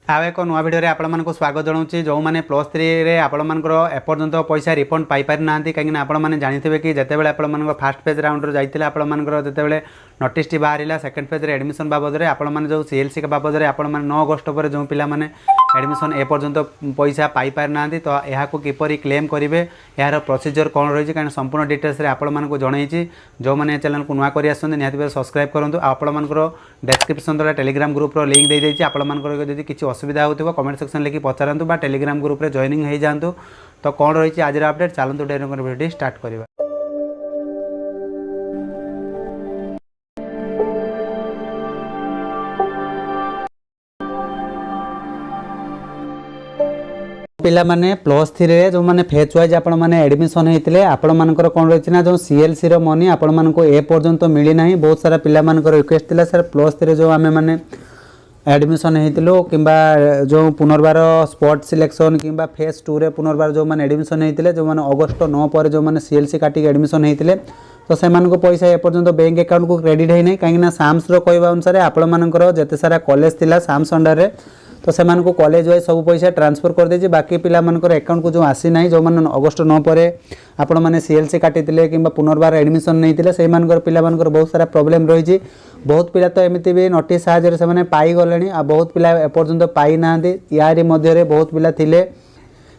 आउ एक नुआ भिडियो आपको स्वागत जनाऊँ जो मैंने +3 आपर एपर्यंत पैसा रिफंड पाई ना कहीं आपने जानते कि जितेबाला आप फास्ट पेज राउंड जाइए आपर जितेबाला नोटिस टी बाहर सेकेंड पेज एडमिशन बाबद में आपने जो सीएलसी बाबद में आपने 9 अगस्त पर जो पिला एडमिशन एपर्यंत पैसा पाई ना तो यह किपर क्लेम करेंगे यार प्रोसीजर कौन रही कहीं संपूर्ण डिटेल्स आपको जनई जो मैंने चैनल को नुआ कर निहाती सब्सक्राइब करूँ आपर डेस्क्रिप्शन द्वारा टेलीग्राम ग्रुप लिंक दे देती आपंकर किसी असुविधा हो कमेंट सेक्शन लिखि पचारतु बा टेलीग्राम ग्रुप रे जॉइनिंग हो जातु। तो कौन रही आज अपडेट चलतु डेरी वीडियो स्टार्ट करवा। पिला माने +3 जो मैंने फेच वाइज आपण मैंने एडमिशन होते आपंकर कौन रही ना जो सीएलसी रो मनी आपण को ए पर्यंत मिली ना। बहुत सारा पिला रिक्वेस्ट थी सर +3 जो आम मैंने एडमिशन होती कि जो पुनर्बार स्पॉट सिलेक्शन कि फेज 2 रे पुनर्बार जो मैंने एडमिशन होते जो मैंने अगस्त 9 पर जो मैंने सीएलसी काटिक एडमिशन होते तो से पैसा एपर्यंत बैंक अकाउंट को क्रेडिट होना कहीं साम्स कहवा अनुसार आपंकर जिते सारा कॉलेज थिला साम्स अंडर रे तो से कॉलेज वाइज सब पैसा ट्रांसफर कर दे बाकी पिला अकाउंट को जो आसी ना जो मैंने अगस्त 9 पर आपण मैंने सीएलसी काटी कि पुनर्बार एडमिशन नहीं से पिला बहुत सारा प्रोब्लेम रही। बहुत पिला तो एमती भी नोटिस साहाय्य से पाईगले आ बहुत पिला एपर्यंत पाई ना यारी मध्य बहुत पिला थिले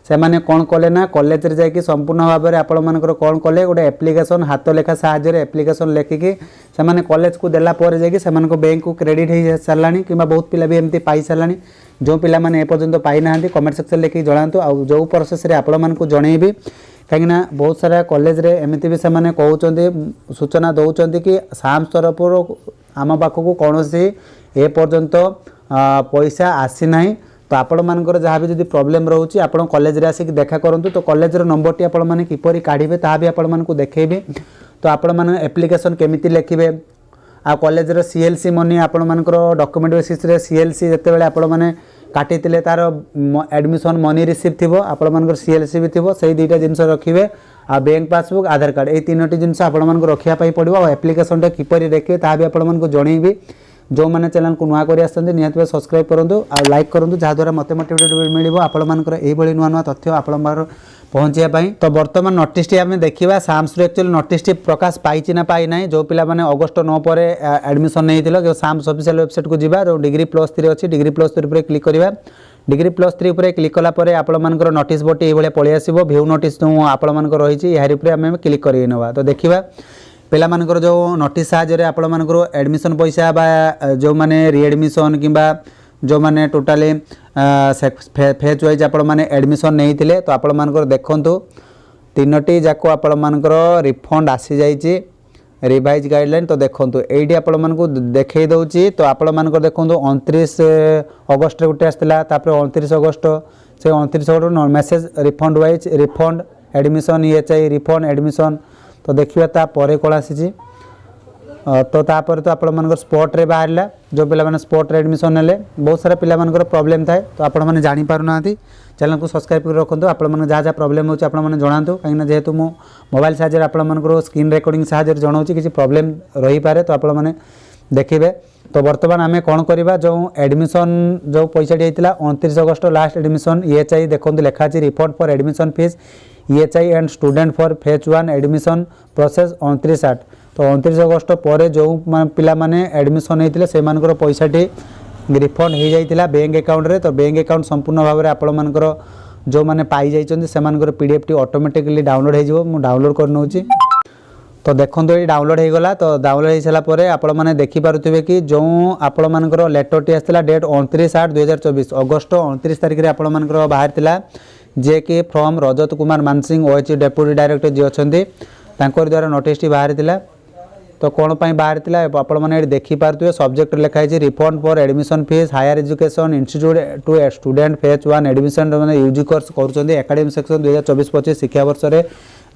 से माने कौन कले ना कॉलेज रे जाकि संपूर्ण भाव में आपंकर कौन कले गोटे एप्लिकेशन हाथ लेखा साहाय्य एप्लिकेशन लेखिकी से माने कॉलेज को देला पर जाकि से बैंक को क्रेडिट हो सारा कि बहुत पिला भी एमती पाई सारा जो पिला माने एपर्यंत पाई ना कमेंट सेक्शन लिखिक जनातु आ जो प्रोसेस रे आपको जनइबी कहीं बहुत सारा कॉलेज रे एमती भी से कहते सूचना दौरान कि साम्स तरफ आम पाखक कौन ए पर्यंत पैसा आसी ना। तो आपण मानकर जहाँ भी जब प्रोब्लेम रोचे आप कॉलेज रे आसिक देखा करूँ तो कॉलेज नंबर टी आपण मैंने किपर काढ़े ता भी आपण मानक देखेबी। तो आपण मैंने एप्लिकेशन केमिति लिखिबे आ कॉलेज रो सीएलसी मनी आपण मानकर डॉक्यूमेंट बेसिस रे सीएलसी जते आपण माने काटी तार एडमिशन मनी रिसीव थी आपण मानकर सीएलसी भी थी से दुईटा जिनस रखिए आ बैंक पासबुक आधार कार्ड ये 3टी जिनस आपण मानक रखापी पड़ो आ एप्लिकेशन किपर देखिए ता भी आपण मानक जनइबी। जो मैंने चैनल को नुआ कर निहाती सब्सक्राइब करूँ आ लाइक करूँ जहाँद्वारा मत मोटिवेट मिल आपंकर यही नुआ नुआ तथ्य आपण पहुँचापी। तो बर्तमान नोटिस टी आम देखा साम्स एक्चुअली नोटिस टी प्रकाश पाई ना पाई ना जो पिला माने अगस्त 9 पर एडमिशन नहीं साम्स ऑफिशियल वेबसाइट को जीवा जो डिग्री +3 अच्छी डिग्री +3 पर क्लिक करवा डिग्री +3 पर क्लिक कलापर आपंकर नोटिस बोर्ड ये पलि आसो भ्यू नोटिस जो आपंकर रही यार आम क्लिक कर नवा। तो देखा पिला मानकर जो नोटिस साहाय्य आपंकर एडमिशन पैसा बा जो माने रीएडमिशन कि जो माने टोटाली फेज वाइज आपण माने एडमिशन नहीं थिले तो आपण मानकर देखंतु 3टी जाको आपण मानकर रिफंड आसी जाइए रिवाइज गाइडलाइन। तो देखंतु एडी आपण मानकु देखै दउची तो आपण मानकर देखंतु 29 अगस्त रे गुटे आस्तिला तापर 29 अगस्त से 29 अगस्त message refund wise refund admission EHI refund admission. तो देखिए तापर कौन आसी तो तापर तो आपण स्पॉट रे बाहरला जो पिला माने स्पॉट रे एडमिशन नेले बहुत सारा पिला मानकर प्रॉब्लम थाए तो आपण माने जानि पारु नाथि चैनल को सब्सक्राइब कर रखंतु आपण माने जहाँ प्रॉब्लम होची आपण माने जणांतु कहीं जेहेतु मो मोबाइल साहाय्य आपण मानकर स्क्रीन रिकॉर्डिंग साहाय्य जणाउची किसी प्रॉब्लम रही पारे तो आपण माने देखिबे। तो बर्तमान आम कौन करवा जो एडमिशन जो पैसा होता 29 अगस्त लास्ट एडमिशन ईएचआई देखो लिखा refund for admission fees EHI and student for phase 1 admission process 29/8। तो 29 अगस्त पर जो पिला माने एडमिशन होते से पैसा रिफंड हो जाता बैंक अकाउंट रे। तो बैंक अकाउंट संपूर्ण भाव में आपण मानकर जो मैंने पाई जाइए से पीडीएफ टी ऑटोमेटिकली डाउनलोड हो डाउनलोड कर नौची। तो देखो ये डाउनलोड हो गला तो डाउनलोड हो सारापर आपण मैंने देखिपे कि जो आपण मानकर लेटर टी आसला डेट 29/8/2024 अगस्त 29 तारिख में आपण मानकर बाहर थिला जे कि from Rajat Kumar Mansingh OHE deputy director जी अच्छा द्वारा नोटिस टी बाहर थिला। तो कौन पाई बाहर थिला आपण मैंने देखिपे सब्जेक्ट लिखाई refund for admission fees higher education institute to student phase 1 admission मैंने यूजी कोर्स कर एकाडेमिक सेक्शन 2024-25 शिक्षावर्ष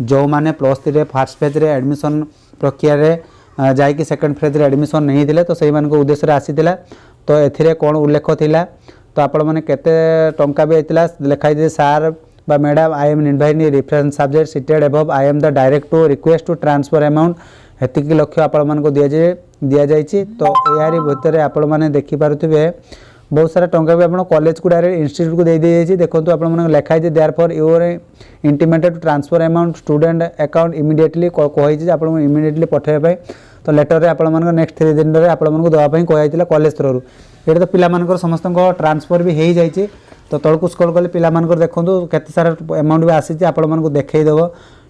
जो मैंने +3 फास्ट फेज रे एडमिशन प्रक्रिया रे जाइए सेकेंड फेज रे एडमिशन नहीं थिले तो सही मानक उद्देश्य आसीथिला। तो एथिरे कौन उल्लेख थिला तो आपण मैंने केते टंका भी आइतिला लिखाई दे सार बा madam I am inviting reference subject cited above I am the direct to request to transfer amount हेतिकी लक्ष्य आपण मानक दिया जाइए। तो यारी भितर आपण माने देखि पारुथिबे बहुत सारा टंका भी आप कॉलेज को डायरेक्ट इंस्टीट्यूट को दे दी देखो आप लिखाई there for your intimated to transfer amount student account immediately कही आपको इमिडिएटली पठाइबा तो लेटर आप नेक्स्ट 3 दिन में आपको देवाई कहला कॉलेज थ्रू ये तो पिला समस्त ट्रांसफर भी हो जाए तो तौक स्क्रॉल कले पिला देखो केते सारा अमाउंट भी आसी आपको देखईदेव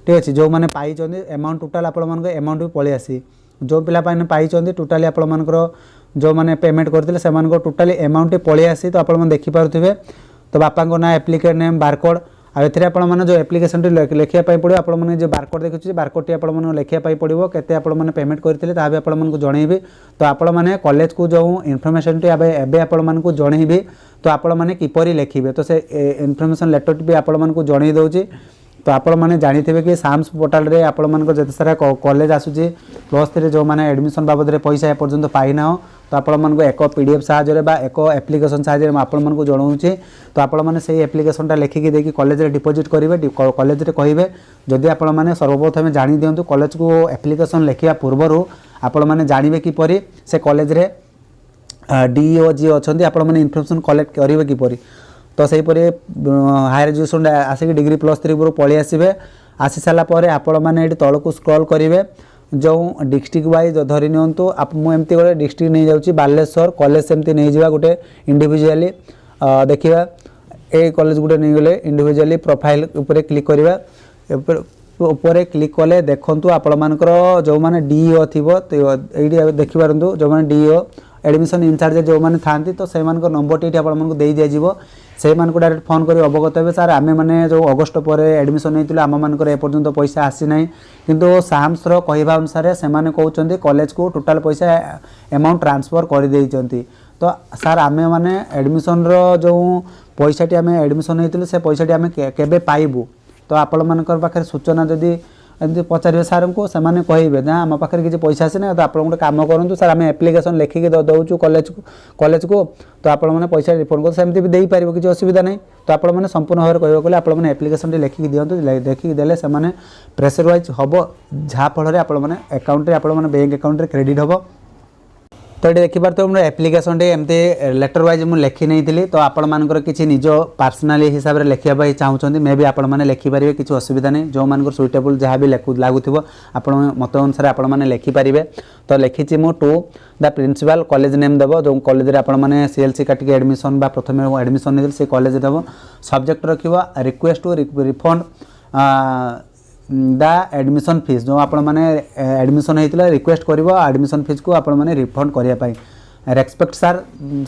ठीक अच्छे जो मैंने पाई अमाउंट टोटाल आप अमाउंट भी पलि आसी जो पिला पाई टोटाली आपर जो मैंने पेमेंट करते से टोटाली अमाउंट पलि आसी तो आप देखिपे तो बापा ना एप्लिकेट नेम बारकोड आ मैंने जो एप्लिकेशन लिखा पड़ो आपने जो बारकोड देखुचे बारकोड आप लिखा पड़ो केते आप पेमेंट करते भी आपको जनइबी तो आप कॉलेज को जो इनफर्मेशन आपको जनइबी तो आप किपरि लिखे तो से इनफर्मेशन लेटर भी आपको जनई दूसरी तो आप मैंने जानी कि साम्स पोर्टाल रे आप जिते सारा कॉलेज आसूसी +3 जो मैंने एडमिशन बाबद पैसा एपर्यंत पाइना हो तो आप एक पीडीएफ साहाଯ୍य एक एप्लिकेशन साहाଯ୍य आपको जनाऊँगी तो आप से एप्लिकेशनटा लिखिकी देकी कॉलेज रे डिपोजिट करेंगे कॉलेज रे कहे जदि आप सर्वप्रथम जानी दिंतु कॉलेज को एप्लिकेशन लिखा पूर्वर आप जानवे किपरि से कॉलेज रे डीओ जी अच्छा आप इनफर्मेशन कलेक्ट करेंगे किपरि तो सहीपरि हायर एजुकेशन आसिक डिग्री +3 पूर्व पलि आसबे आसी सारापर आपण मैंने तौक स्क्रॉल करेंगे जो डिस्ट्रिक्ट वाइज धरी नियंतु आप मुझे गोटे डिस्ट्रिक्ट नहीं जाऊँगी बालेश्वर कॉलेज सेमती नहीं जावा गोटे इंडिविजुअली देखा ए कॉलेज गोटे नहीं गले इंडिविजुअली प्रोफाइल उपर क्लिक करवा ऊपर क्लिक कले देखु आपर जो मैंने डीओ थी ये देखिपार जो मैंने डीओ एडमिशन इनचार्ज जो मैंने था तो से नंबर टी आपको दे दिज्व से डायरेक्ट फोन कर अवगत हे सार आम मैंने जो अगस्ट पर एडमिशन नहीं आम मानकर एपर्यंत पैसा आसी ना किंतु साम्स कहवा अनुसार से कहते कॉलेज को टोटाल पैसा अमाउंट ट्रांसफर कर देइचंती तो सार आम मैंने एडमिशन जो पैसाटी आम एडमिशन होती से पैसाटी आम केबे पाइबू तो आपण मानकर पाखे सूचना जदि एमती पचारे सार को से कहे ना आम पाखे किसी पैसा आसना तो आप गोटे कम करूँ सर आम एप्लिकेशन लिखिकी दौचु कॉलेज को तो आप पैसा रिफंड कर सेमती भी दे पार किसी असुविधा नहीं तो आप संपूर्ण भाव में कहते आप एप्लिकेशन लिखिकी दिंतु लिखिकी देले से प्रेसर वाइज हम जहाँफल अकाउंट आप बैंक अकाउंट क्रेडिट हम तो ये देखिपार तो मोर एप्लिकेशन टे एमती लेटर वाइज मुझे लिखी नहीं थी तो आपण मानकर किसी निज पर्सनाली हिसाब से लिखापी चाहूँगी मे भी आपण मैंने लिखिपारे किसी असुविधा नहीं जो मान सुइटेबल जहाँ भी लगुव आप मत अनुसार आपण मैंने लिखिपारे तो लिखी मु to the principal college name देव जो कॉलेज आप सीएलसी काटिक एडमिशन प्रथम एडमिशन नहीं से कॉलेज देव सब्जेक्ट रखिबा request to refund the admission fees जो आप एडमिशन होता रिक्वेस्ट कर एडमिशन फीस को आपण मैंने रिफंड करने रेस्पेक्ट सार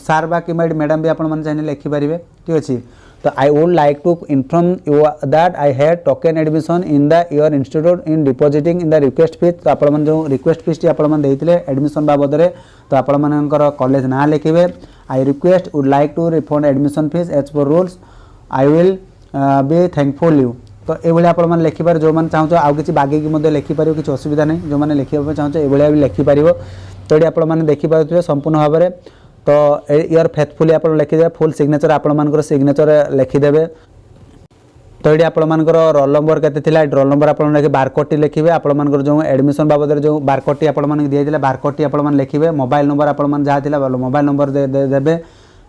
सार बा कि मैडम भी आपण चाहिए लिखिपारे ठीक अच्छे तो I would like to inform you that I had token admission in the your institute in depositing in the request fees तो आप जो रिक्वेस्ट फीस टी आपते एडमिशन बाबद में तो आपर कॉलेज ना लिखे I request would like to refund admission fees as per rules I will be thankful you तो ये आप लिखिपार जो मैंने चाहूँ आउ कि बागेकी लिखिपार किसी असुविधा नहीं जो मैंने लिखा चाहूँ ये भी लिखिपार तो ये आप देखिपे संपूर्ण भाव में तो योर फेथफुली आप लिखिदे फुल सिग्नेचर आप सिग्नेचर लिखिदेवे तो ये आपर रोल नंबर के रोल नंबर आप बारकोड लिखे आपर जो एडमिशन बाबद जो बारकोड आप दिए बारकोड आप लिखे मोबाइल नंबर आप मोबाइल नंबर देवे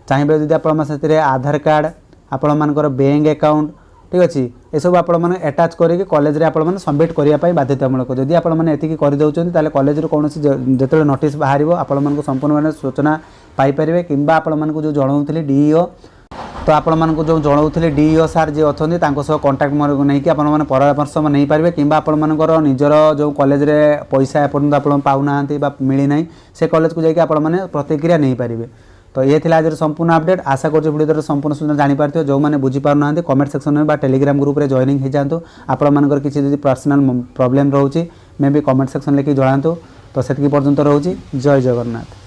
चाहिए जब आप आधार कार्ड आपर बैंक अकाउंट ठीक अच्छे ये सब आप अटाच करके कॉलेज रे आप सबमिट करने बाध्यतामूलक जदि आप करदे कॉलेज कौन जो नोटिस बाहर आपको संपूर्ण भाव सूचना पाइपर कि आपको जो जनाऊली डीओ तो आपको जो जनाऊली डीओ सार जी अच्छा कंटाक्ट नहीं कि परामर्श नहीं पारे कि आपर निजर जो कॉलेज रे पैसा एपर्यंत आप पाऊना मिलना से कॉलेज को जाकि आप प्रतिक्रिया नहीं पारे तो ये थी आज संपूर्ण अपडेट आशा कर वीडियो संपूर्ण सूचना जानीपार जो मैंने बुझीपार ना कमेंट सेक्शन में टेलीग्राम ग्रुप रे जॉइनिंग हो जातु आपर किसी पर्सनल प्रॉब्लम रोचे मे भी कमेंट सेक्शन लिखि जनातु तो से पर्यंत रोचे जय जगन्नाथ।